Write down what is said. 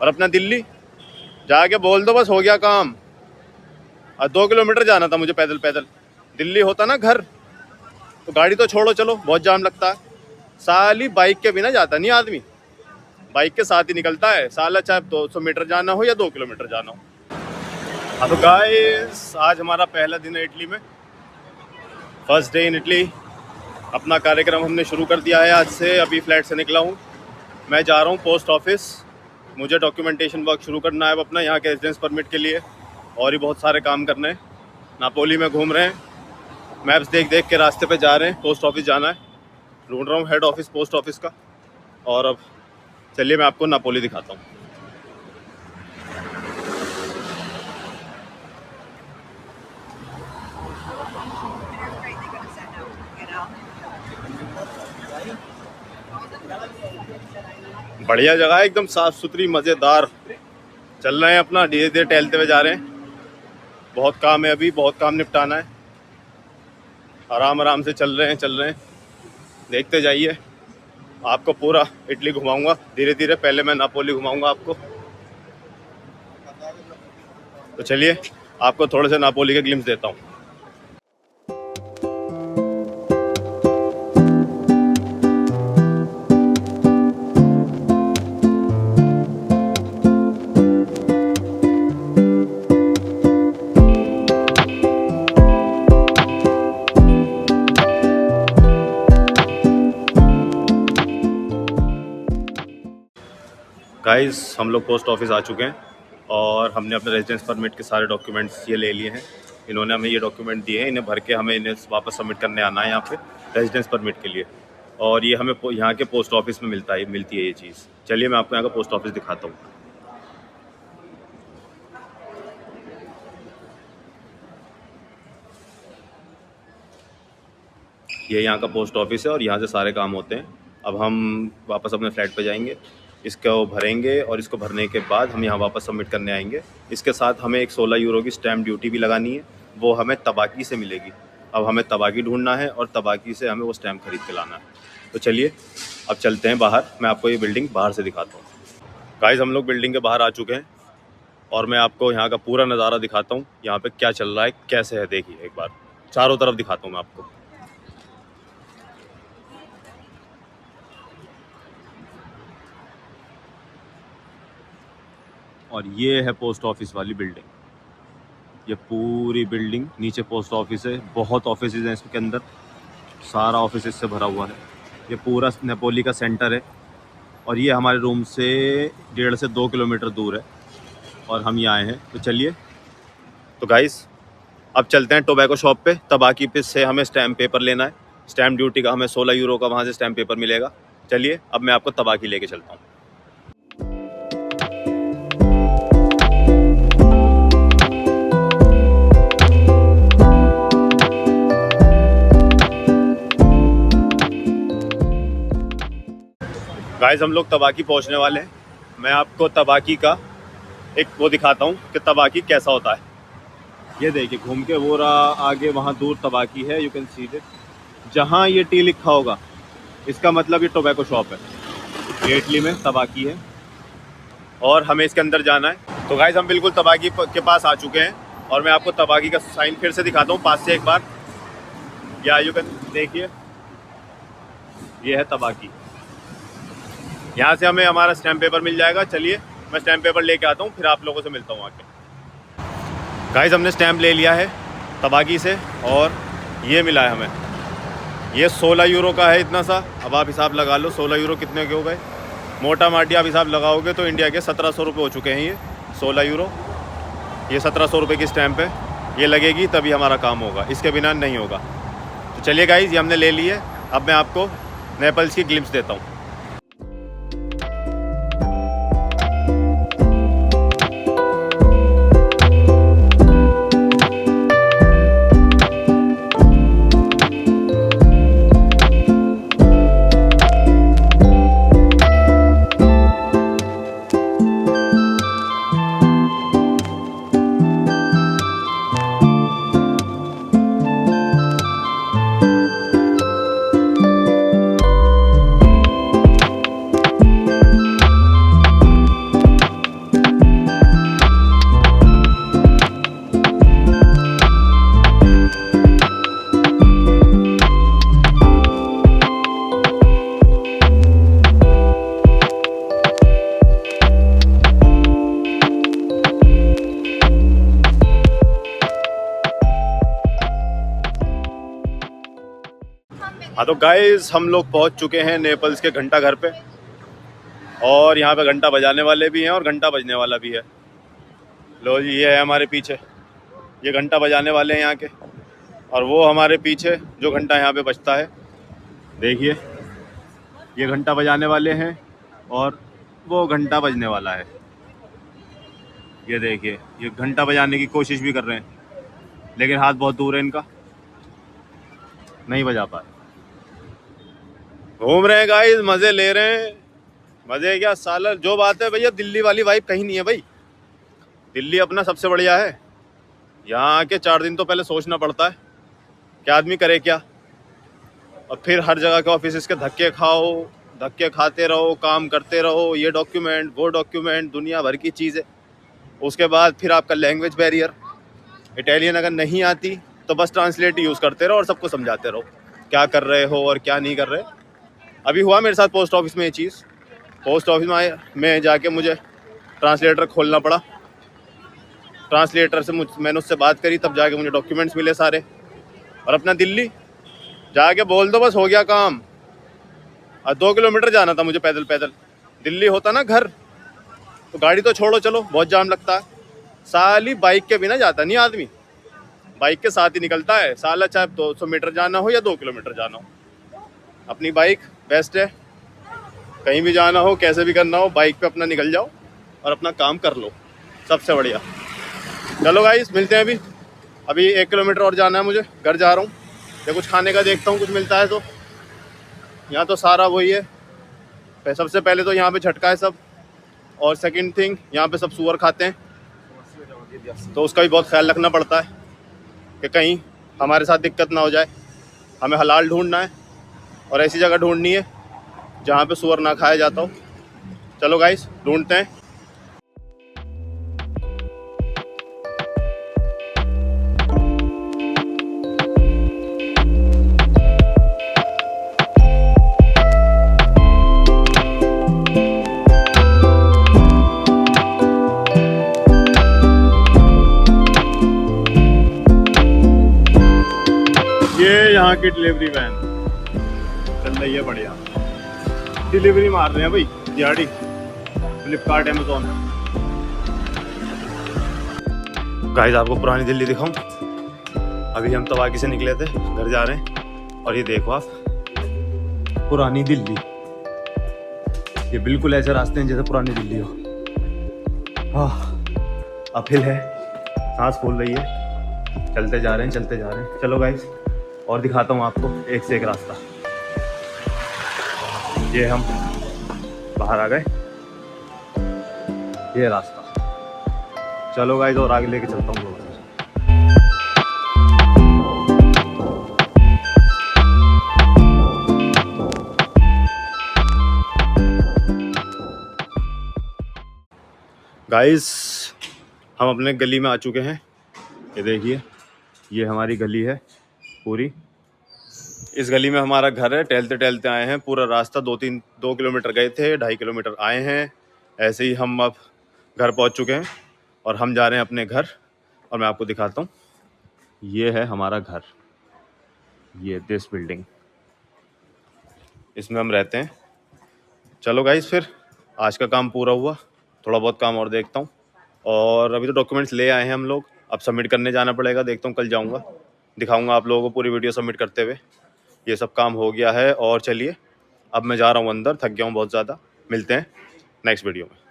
और अपना दिल्ली जाके बोल दो बस हो गया काम। और 2 किलोमीटर जाना था मुझे पैदल पैदल। दिल्ली होता ना घर तो गाड़ी तो छोड़ो, चलो बहुत जाम लगता है। साली बाइक के बिना जाता नहीं आदमी, बाइक के साथ ही निकलता है साला, चाहे 200 मीटर जाना हो या 2 किलोमीटर जाना हो। हाँ तो गाइस, आज हमारा पहला दिन है इटली में, फर्स्ट डे इन इटली। अपना कार्यक्रम हमने शुरू कर दिया है आज से। अभी फ्लैट से निकला हूँ, मैं जा रहा हूँ पोस्ट ऑफिस। मुझे डॉक्यूमेंटेशन वर्क शुरू करना है अब अपना, यहाँ के रेजिडेंस परमिट के लिए, और भी बहुत सारे काम करने हैं। नापोली में घूम रहे हैं, मैप्स देख देख के रास्ते पे जा रहे हैं। पोस्ट ऑफिस जाना है, ढूंढ रहा हूँ हेड ऑफिस पोस्ट ऑफिस का। और अब चलिए मैं आपको नापोली दिखाता हूँ। बढ़िया जगह है, एकदम साफ सुथरी, मज़ेदार। चल रहे हैं अपना, धीरे धीरे टहलते हुए जा रहे हैं। बहुत काम है अभी, बहुत काम निपटाना है। आराम आराम से चल रहे हैं, देखते जाइए। आपको पूरा इटली घुमाऊंगा धीरे धीरे। पहले मैं नापोली घुमाऊंगा आपको, तो चलिए आपको थोड़े से नापोली के ग्लिम्स देता हूँ। गाइस, हम लोग पोस्ट ऑफिस आ चुके हैं और हमने अपने रेजिडेंस परमिट के सारे डॉक्यूमेंट्स ये ले लिए हैं। इन्होंने हमें ये डॉक्यूमेंट दिए हैं, इन्हें भर के हमें इन्हें वापस सबमिट करने आना है यहाँ पे रेजिडेंस परमिट के लिए। और ये हमें यहाँ के पोस्ट ऑफिस में मिलती है ये चीज़। चलिए मैं आपको यहाँ का पोस्ट ऑफिस दिखाता हूँ। ये यहाँ का पोस्ट ऑफिस है और यहाँ से सारे काम होते हैं। अब हम वापस अपने फ्लैट पे जाएंगे, इसको भरेंगे और इसको भरने के बाद हम यहाँ वापस सबमिट करने आएंगे। इसके साथ हमें एक 16 यूरो की स्टैम्प ड्यूटी भी लगानी है, वो हमें तबाकी से मिलेगी। अब हमें तबाकी ढूंढना है और तबाकी से हमें वो स्टैम्प खरीद के लाना है। तो चलिए अब चलते हैं बाहर, मैं आपको ये बिल्डिंग बाहर से दिखाता हूँ। गाइस, हम लोग बिल्डिंग के बाहर आ चुके हैं और मैं आपको यहाँ का पूरा नज़ारा दिखाता हूँ। यहाँ पर क्या चल रहा है, कैसे है, देखिए एक बार चारों तरफ दिखाता हूँ मैं आपको। और ये है पोस्ट ऑफिस वाली बिल्डिंग, ये पूरी बिल्डिंग नीचे पोस्ट ऑफिस है। बहुत ऑफिस हैं इसके अंदर, सारा ऑफिस इससे भरा हुआ है। ये पूरा नेपोली का सेंटर है और ये हमारे रूम से 1.5 से 2 किलोमीटर दूर है और हम यहाँ आए हैं। तो चलिए, तो गाइस अब चलते हैं टोबैको शॉप पे। तबाकी पे से हमें स्टैम्प पेपर लेना है, स्टैम्प ड्यूटी का हमें 16 यूरो का वहाँ से स्टैम्प पेपर मिलेगा। चलिए अब मैं आपको तबाकी लेके चलता हूँ। गाइस, हम लोग तबाकी पहुंचने वाले हैं। मैं आपको तबाकी का एक वो दिखाता हूं कि तबाकी कैसा होता है। ये देखिए, घूम के वो रहा आगे, वहाँ दूर तबाकी है, यू कैन सी इट। जहाँ ये टी लिखा होगा इसका मतलब ये टोबैको शॉप है। ये इटली में तबाकी है और हमें इसके अंदर जाना है। तो गाइस, हम बिल्कुल तबाकी के पास आ चुके हैं और मैं आपको तबाकी का साइन फिर से दिखाता हूँ पास से एक बार। या यू कैन देखिए, ये है तबाकी। यहाँ से हमें हमारा स्टैम्प पेपर मिल जाएगा। चलिए मैं स्टैम्प पेपर लेके आता हूँ, फिर आप लोगों से मिलता हूँ आके। गाइस, हमने स्टैम्प ले लिया है तबाकी से और ये मिला है हमें। ये 16 यूरो का है, इतना सा। अब आप हिसाब लगा लो 16 यूरो कितने के हो गए। मोटा माटी आप हिसाब लगाओगे तो इंडिया के 1700 रुपये हो चुके हैं। ये 16 यूरो, ये 1700 रुपये की स्टैम्प है। ये लगेगी तभी हमारा काम होगा, इसके बिना नहीं होगा। तो चलिए गाइस, ये हमने ले ली है। अब मैं आपको नेपल्स की ग्लिम्स देता हूँ। हाँ तो गाइस हम लोग पहुंच चुके हैं नेपल्स के घंटा घर पे, और यहाँ पे घंटा बजाने वाले भी हैं और घंटा बजने वाला भी है। लो जी, ये है हमारे पीछे, ये घंटा बजाने वाले हैं यहाँ के, और वो हमारे पीछे जो घंटा यहाँ पे बजता है, देखिए ये घंटा बजाने वाले हैं और वो घंटा बजने वाला है। ये देखिए, ये घंटा बजाने की कोशिश भी कर रहे हैं, लेकिन हाथ बहुत दूर है इनका, नहीं बजा पाए। घूम रहे हैं गाइस, मजे ले रहे हैं। मजे क्या साला, जो बात है भैया, दिल्ली वाली वाइब कहीं नहीं है भाई। दिल्ली अपना सबसे बढ़िया है। यहाँ आके 4 दिन तो पहले सोचना पड़ता है कि आदमी करे क्या, और फिर हर जगह के ऑफिस के धक्के खाओ, धक्के खाते रहो, काम करते रहो, ये डॉक्यूमेंट वो डॉक्यूमेंट, दुनिया भर की चीज़ें। उसके बाद फिर आपका लैंग्वेज बैरियर, इटालियन अगर नहीं आती तो बस ट्रांसलेट यूज़ करते रहो और सबको समझाते रहो क्या कर रहे हो और क्या नहीं कर रहे। अभी हुआ मेरे साथ पोस्ट ऑफिस में ये चीज़। पोस्ट ऑफिस में जाके मुझे ट्रांसलेटर खोलना पड़ा। ट्रांसलेटर से मैंने उससे बात करी, तब जाके मुझे डॉक्यूमेंट्स मिले सारे। और अपना दिल्ली जाके बोल दो, बस हो गया काम। और 2 किलोमीटर जाना था मुझे पैदल पैदल। दिल्ली होता ना घर तो गाड़ी तो छोड़ो, चलो बहुत जाम लगता है। साली बाइक के बिना जाता नहीं आदमी, बाइक के साथ ही निकलता है साला, चाहे 200 मीटर जाना हो या 2 किलोमीटर जाना हो। अपनी बाइक बेस्ट है, कहीं भी जाना हो कैसे भी करना हो, बाइक पे अपना निकल जाओ और अपना काम कर लो, सबसे बढ़िया। चलो गाइस, मिलते हैं अभी 1 किलोमीटर और जाना है मुझे, घर जा रहा हूँ। या कुछ खाने का देखता हूँ, कुछ मिलता है तो। यहाँ तो सारा वही है, सबसे पहले तो यहाँ पे झटका है सब, और सेकंड थिंग यहाँ पे सब सूअर खाते हैं, तो उसका भी बहुत ख्याल रखना पड़ता है कि कहीं हमारे साथ दिक्कत ना हो जाए। हमें हलाल ढूंढना है और ऐसी जगह ढूंढनी है जहाँ पे सूअर ना खाया जाता हो। चलो गाइस, ढूंढते हैं। ये यहाँ की डिलीवरी वैन चल रही है, बढ़िया डिलीवरी मार रहे हैं भाई, दिहाड़ी। फ्लिपकार्ट, अमेजोन। गाइस, आपको पुरानी दिल्ली दिखाऊं। अभी हम तवाकी से निकले थे, घर जा रहे हैं, और ये देखो आप, पुरानी दिल्ली। ये बिल्कुल ऐसे रास्ते हैं जैसे पुरानी दिल्ली हो। अपहिल है, सांस फूल रही है, चलते जा रहे हैं, चलते जा रहे हैं। चलो गाइस, और दिखाता हूँ आपको एक से एक रास्ता। ये हम बाहर आ गए, ये रास्ता। चलो गाइस, और आगे लेके चलता हूँ। गाइस, हम अपने गली में आ चुके हैं। ये देखिए, ये हमारी गली है पूरी। इस गली में हमारा घर है। टहलते टहलते आए हैं, पूरा रास्ता 2 किलोमीटर गए थे, 2.5 किलोमीटर आए हैं। ऐसे ही हम अब घर पहुंच चुके हैं और हम जा रहे हैं अपने घर। और मैं आपको दिखाता हूं, ये है हमारा घर, ये दिस बिल्डिंग, इसमें हम रहते हैं। चलो गाइस, फिर आज का काम पूरा हुआ, थोड़ा बहुत काम और देखता हूँ। और अभी तो डॉक्यूमेंट्स ले आए हैं हम लोग, अब सबमिट करने जाना पड़ेगा। देखता हूँ, कल जाऊँगा, दिखाऊँगा आप लोगों को पूरी वीडियो सबमिट करते हुए। ये सब काम हो गया है। और चलिए, अब मैं जा रहा हूँ अंदर, थक गया हूँ बहुत ज़्यादा। मिलते हैं नेक्स्ट वीडियो में।